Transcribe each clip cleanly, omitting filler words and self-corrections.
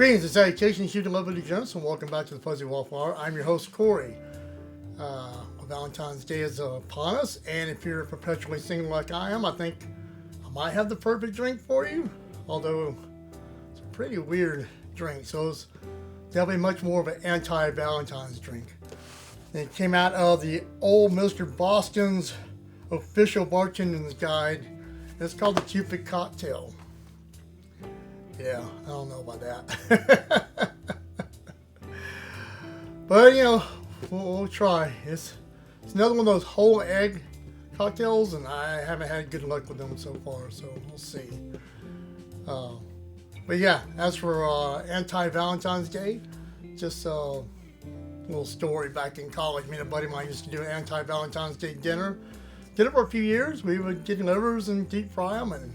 Greetings and salutations, you lovely gents, and welcome back to the Fuzzy Wallflower. I'm your host, Corey. Valentine's Day is upon us, and if you're perpetually single like I am, I think I might have the perfect drink for you. Although it's a pretty weird drink, so it's definitely much more of an anti-Valentine's drink. It came out of the old Mr. Boston's official bartender's guide. It's called the Cupid Cocktail. Yeah, I don't know about that. But, you know, we'll try. It's another one of those whole egg cocktails, and I haven't had good luck with them so far, so we'll see. But yeah, as for Anti-Valentine's Day, just a little story. Back in college, me and a buddy of mine used to do an Anti-Valentine's Day dinner. Did it for a few years. We would get livers and deep fry them and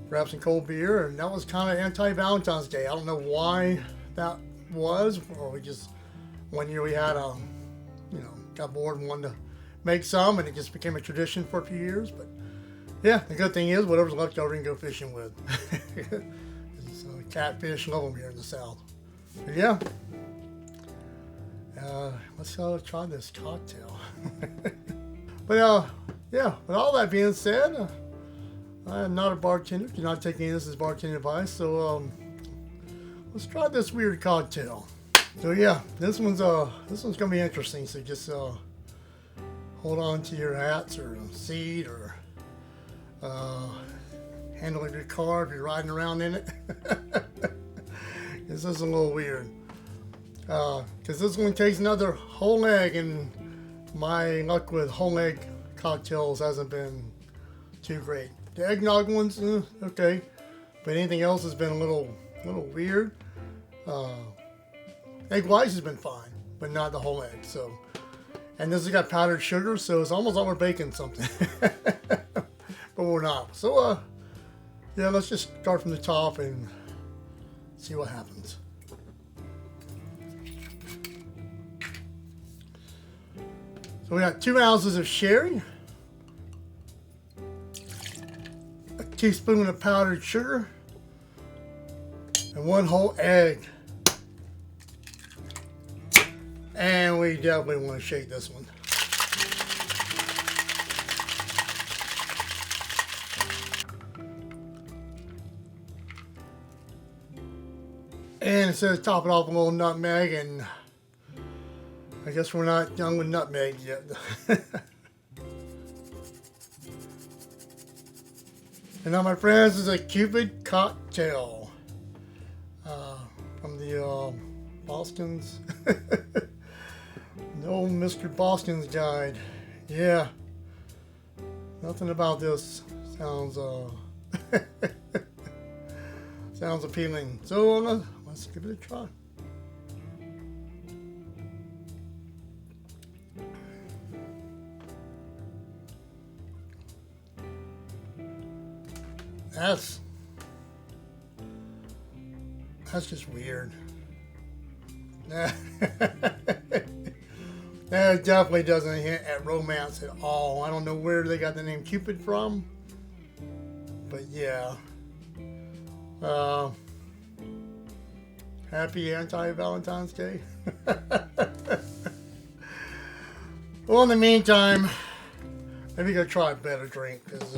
grab some cold beer, and that was kind of Anti-Valentine's Day. I don't know why that was, or we just, one year we had, got bored and wanted to make some, and it just became a tradition for a few years. But yeah, the good thing is, whatever's left over you can go fishing with. It's catfish, love them here in the South. But yeah, let's try this cocktail. But yeah, with all that being said, I am not a bartender. Do not take any of this as bartender advice. So let's try this weird cocktail. So yeah, this one's gonna be interesting. So just hold on to your hats or seat or handle of your car if you're riding around in it. This is a little weird. Because this one takes another whole egg, and my luck with whole egg cocktails hasn't been too great. The eggnog ones, okay, but anything else has been a little weird. Egg whites has been fine, but not the whole egg. So, and this has got powdered sugar, so it's almost like we're baking something, but we're not. So, yeah, let's just start from the top and see what happens. So we got 2 ounces of sherry, a teaspoon of powdered sugar, and 1 whole egg. And we definitely want to shake this one. And it says top it off with a little nutmeg, and I guess we're not done with nutmeg yet. And now, my friends, is a Cupid Cocktail from the Boston's. No, Mr. Boston's guide. Yeah, nothing about this sounds sounds appealing. So let's give it a try. That's just weird. That definitely doesn't hint at romance at all. I don't know where they got the name Cupid from, but yeah. Happy Anti-Valentine's Day. Well, in the meantime, maybe go try a better drink, because